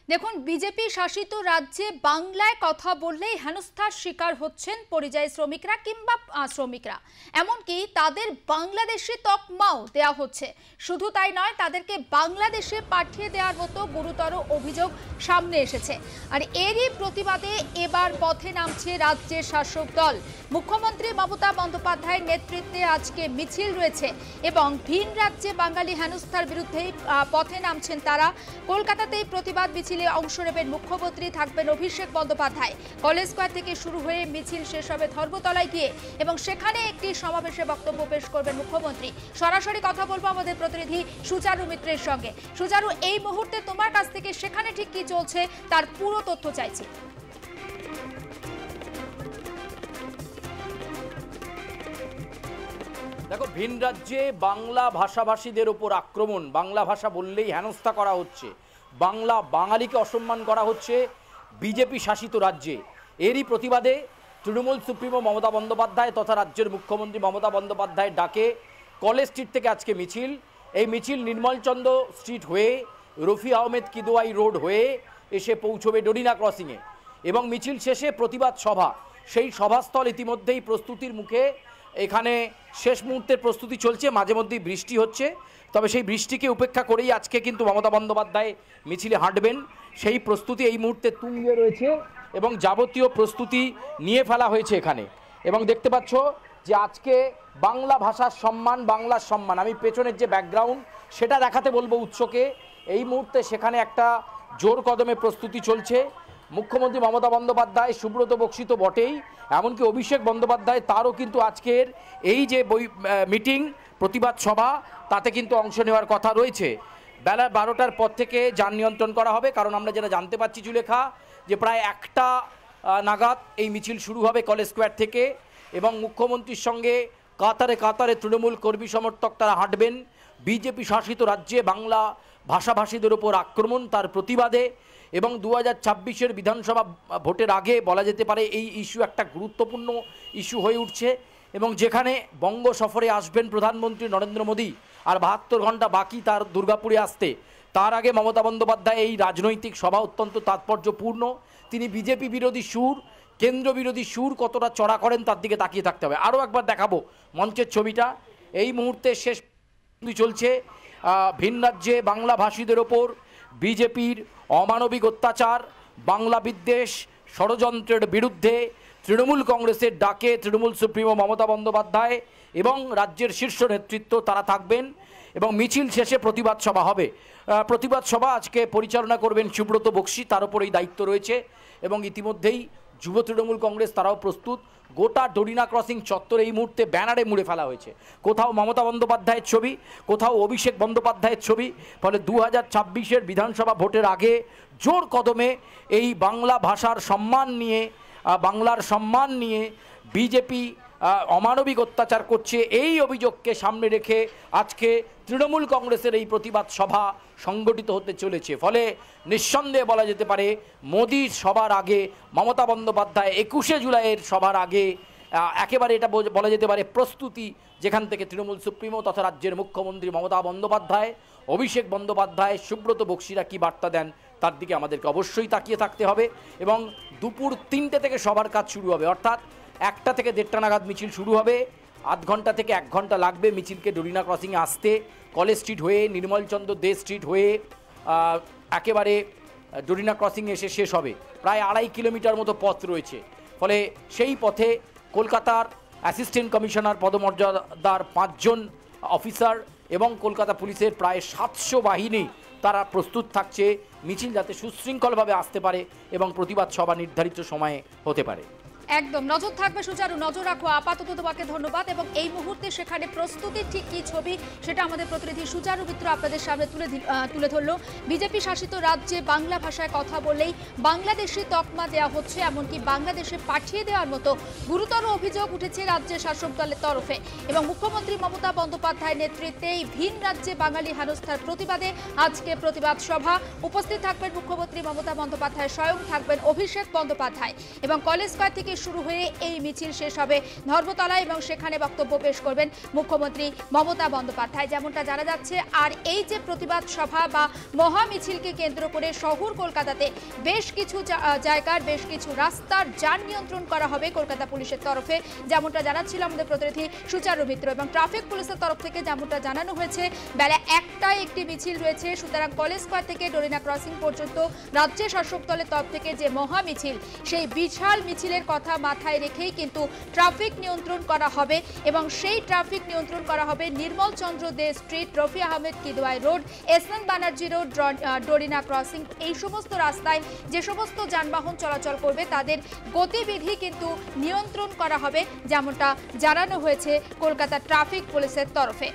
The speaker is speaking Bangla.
দেখুন, বিজেপি শাসিত রাজ্যে বাংলায় কথা বললেই হেনস্থার শিকার হচ্ছেন পরিযায়ী শ্রমিকরা কিংবা শ্রমিকরা। এমনকি তাদের বাংলাদেশে তকমাও দেওয়া হচ্ছে। শুধু তাই নয়, তাদেরকে বাংলাদেশে পাঠিয়ে দেওয়ার মতো গুরুতর অভিযোগ সামনে এসেছে। আর এরই প্রতিবাদে এবার পথে নামছে রাজ্যের শাসক দল। মুখ্যমন্ত্রী মমতা বন্দ্যোপাধ্যায়ের নেতৃত্বে আজকে মিছিল রয়েছে এবং ভিন রাজ্যে বাঙালি হেনস্থার বিরুদ্ধে পথে নামছেন তারা। কলকাতাতেই প্রতিবাদ মিছিলে অংশ নেবেন মুখ্যমন্ত্রী, থাকবেন অভিষেক বন্দ্যোপাধ্যায়। কলেজ স্কয়ার থেকে শুরু হয়ে মিছিল শেষ হবে ধর্মতলায় গিয়ে এবং সেখানে একটি সমাবেশে বক্তব্য পেশ করবেন মুখ্যমন্ত্রী। সরাসরি কথা বলবো আমাদের প্রতিনিধি সুচারু মিত্রের সঙ্গে। সুচারু, এই মুহূর্তে তোমার কাছ থেকে সেখানে ঠিক কি চলছে তার পুরো তথ্য চাইছি। দেখো, ভিন রাজ্যে বাংলা ভাষাভাষীদের ওপর আক্রমণ, বাংলা ভাষা বললেই হেনস্থা করা হচ্ছে, বাংলা বাঙালিকে অসম্মান করা হচ্ছে বিজেপি শাসিত রাজ্যে। এরই প্রতিবাদে তৃণমূল সুপ্রিমো মমতা বন্দ্যোপাধ্যায় তথা রাজ্যের মুখ্যমন্ত্রী মমতা বন্দ্যোপাধ্যায়ের ডাকে কলেজ স্ট্রিট থেকে আজকে মিছিল। এই মিছিল নির্মলচন্দ্র স্ট্রিট হয়ে রফি আহমেদ কিদোয়াই রোড হয়ে এসে পৌঁছবে ডরিনা ক্রসিংয়ে এবং মিছিল শেষে প্রতিবাদ সভা। সেই সভাস্থল ইতিমধ্যেই প্রস্তুতির মুখে। এখানে শেষ মুহূর্তের প্রস্তুতি চলছে, মাঝে মধ্যেই বৃষ্টি হচ্ছে, তবে সেই বৃষ্টিকে উপেক্ষা করেই আজকে কিন্তু মমতা বন্দ্যোপাধ্যায় মিছিলে হাঁটবেন। সেই প্রস্তুতি এই মুহূর্তে তুঙ্গে রয়েছে এবং যাবতীয় প্রস্তুতি নিয়ে ফেলা হয়েছে এখানে। এবং দেখতে পাচ্ছ যে আজকে বাংলা ভাষার সম্মান, বাংলার সম্মান, আমি পেছনের যে ব্যাকগ্রাউন্ড সেটা দেখাতে বলবো উৎসকে। এই মুহূর্তে সেখানে একটা জোর কদমে প্রস্তুতি চলছে। মুখ্যমন্ত্রী মমতা বন্দ্যোপাধ্যায়, সুব্রত বক্সী তো বটেই, এমনকি অভিষেক বন্দ্যোপাধ্যায় তারও কিন্তু আজকের এই যে মিটিং প্রতিবাদ সভা তাতে কিন্তু অংশ নেওয়ার কথা রয়েছে। বেলা 12টার পর থেকে যান নিয়ন্ত্রণ করা হবে, কারণ আমরা যেটা জানতে পারছি জুলেখা, যে প্রায় 1টা নাগাদ এই মিছিল শুরু হবে কলেজ স্কয়ার থেকে এবং মুখ্যমন্ত্রীর সঙ্গে কাতারে কাতারে তৃণমূল কর্মী সমর্থক তারা হাঁটবেন। বিজেপি শাসিত রাজ্যে বাংলা ভাষাভাষীদের ওপর আক্রমণ, তার প্রতিবাদে এবং 2026-এর বিধানসভা ভোটের আগে বলা যেতে পারে এই ইস্যু একটা গুরুত্বপূর্ণ ইস্যু হয়ে উঠছে। এবং যেখানে বঙ্গ সফরে আসবেন প্রধানমন্ত্রী নরেন্দ্র মোদী, আর 72 ঘন্টা বাকি তার দুর্গাপুরে আসতে, তার আগে মমতা বন্দ্যোপাধ্যায় এই রাজনৈতিক সভা অত্যন্ত তাৎপর্যপূর্ণ। তিনি বিজেপি বিরোধী সুর, কেন্দ্র বিরোধী সুর কতটা চড়া করেন তার দিকে তাকিয়ে থাকতে হবে। আরও একবার দেখাবো মঞ্চের ছবিটা। এই মুহূর্তে শেষ চলছে ভিন রাজ্যে বাংলা ভাষীদের ওপর বিজেপির অমানবিক অত্যাচার, বাংলা বিদ্বেষ, ষড়যন্ত্রের বিরুদ্ধে তৃণমূল কংগ্রেসের ডাকে তৃণমূল সুপ্রিমো মমতা বন্দ্যোপাধ্যায় এবং রাজ্যের শীর্ষ নেতৃত্ব তারা থাকবেন এবং মিছিল শেষে প্রতিবাদ সভা হবে। প্রতিবাদ সভা আজকে পরিচালনা করবেন সুব্রত বক্সী, তার উপর এই দায়িত্ব রয়েছে। এবং ইতিমধ্যেই যুব তৃণমূল কংগ্রেস তারাও প্রস্তুত। গোটা ডরিনা ক্রসিং চত্বর এই মুহূর্তে ব্যানারে মুড়ে ফেলা হয়েছে, কোথাও মমতা বন্দ্যোপাধ্যায়ের ছবি, কোথাও অভিষেক বন্দ্যোপাধ্যায়ের ছবি। ফলে 2026-এর বিধানসভা ভোটের আগে জোর কদমে এই বাংলা ভাষার সম্মান নিয়ে, বাংলার সম্মান নিয়ে বিজেপি অমানবিক অত্যাচার করছে এই অভিযোগকে সামনে রেখে আজকে তৃণমূল কংগ্রেসের এই প্রতিবাদ সভা সংগঠিত হতে চলেছে। ফলে নিঃসন্দেহে বলা যেতে পারে মোদির সভার আগে, মমতা বন্দ্যোপাধ্যায় 21শে জুলাইয়ের সভার আগে একেবারে এটা বলা যেতে পারে প্রস্তুতি, যেখান থেকে তৃণমূল সুপ্রিমো তথা রাজ্যের মুখ্যমন্ত্রী মমতা বন্দ্যোপাধ্যায়, অভিষেক বন্দ্যোপাধ্যায়, সুব্রত বক্সীরা কী বার্তা দেন তার দিকে আমাদেরকে অবশ্যই তাকিয়ে থাকতে হবে। এবং দুপুর 3টে থেকে সবার কাজ শুরু হবে, অর্থাৎ 1টা থেকে 1:30টা নাগাদ মিছিল শুরু হবে। আধ ঘন্টা থেকে 1 ঘন্টা লাগবে মিছিলকে ডরিনা ক্রসিংয়ে আসতে। কলেজ স্ট্রিট হয়ে নির্মলচন্দ্র দে স্ট্রিট হয়ে একেবারে ডরিনা ক্রসিংয়ে এসে শেষ হবে। প্রায় 2.5 কিলোমিটার মতো পথ রয়েছে। ফলে সেই পথে কলকাতার অ্যাসিস্ট্যান্ট কমিশনার পদমর্যাদার 5 জন অফিসার এবং কলকাতা পুলিশের প্রায় 700 বাহিনী তারা প্রস্তুত থাকছে মিছিল যাতে সুশৃঙ্খলভাবে আসতে পারে এবং প্রতিবাদ সভা নির্ধারিত সময়ে হতে পারে। একদম নজর থাকবে সুচারু, নজর রাখো। আপাতত তোমাকে ধন্যবাদ। এবং এই মুহূর্তে সেখানে প্রস্তুতির ঠিক কী ছবি সেটা আমাদের প্রতিনিধি সুচারু মিত্র আপনাদের সামনে তুলে ধরলো। বিজেপি শাসিত রাজ্যে বাংলা ভাষায় কথা বললেই বাংলাদেশি তকমা দেওয়া হচ্ছে, এমনকি বাংলাদেশে পাঠিয়ে দেওয়ার মতো গুরুতর অভিযোগ উঠেছে রাজ্যের শাসক দলের তরফে। এবং মুখ্যমন্ত্রী মমতা বন্দ্যোপাধ্যায়ের নেতৃত্বে এই ভিন রাজ্যে বাঙালি হেনস্থার প্রতিবাদে আজকে প্রতিবাদ সভা। উপস্থিত থাকবেন মুখ্যমন্ত্রী মমতা বন্দ্যোপাধ্যায় স্বয়ং, থাকবেন অভিষেক বন্দ্যোপাধ্যায় এবং কলেজ স্কয়ার থেকে শুরু হয়ে এই মিছিল শেষ হবে ধর্মতলায় এবং সেখানে বক্তব্য পেশ করবেন মুখ্যমন্ত্রী মমতা বন্দ্যোপাধ্যায় যেমনটা জানা যাচ্ছে। আর এই যে প্রতিবাদ সভা বা মহা মিছিলকে কেন্দ্র করে শহর কলকাতাতে বেশ কিছু জায়গার বেশ কিছু রাস্তার যান নিয়ন্ত্রণ করা হবে কলকাতা পুলিশের তরফে, যেমনটা জানাচ্ছিল আমাদের প্রতিনিধি সুচারু মিত্র। এবং ট্রাফিক পুলিশের তরফ থেকে যেমনটা জানানো হয়েছে বেলা 1টায় একটি মিছিল রয়েছে, সুতরাং কলেজ স্কয়ার থেকে ডোরিনা ক্রসিং পর্যন্ত রাজ্য শাসক দলের তরফ থেকে যে মহা মিছিল, সেই বিশাল মিছিলের কথা মাথায় রেখেই কিন্তু ট্রাফিক নিয়ন্ত্রণ করা হবে এবং সেই ট্রাফিক নিয়ন্ত্রণ করা হবে Nirmal Chandra De street, Rafi Ahmed Kidwai road, S N Banerjee road, Dorina crossing, এই সমস্ত রাস্তায় যে সমস্ত যানবাহন চলাচল করবে তাদের গতিবিধি কিন্তু নিয়ন্ত্রণ করা হবে যেমনটা জানানো হয়েছে কলকাতা ট্রাফিক পুলিশের তরফে।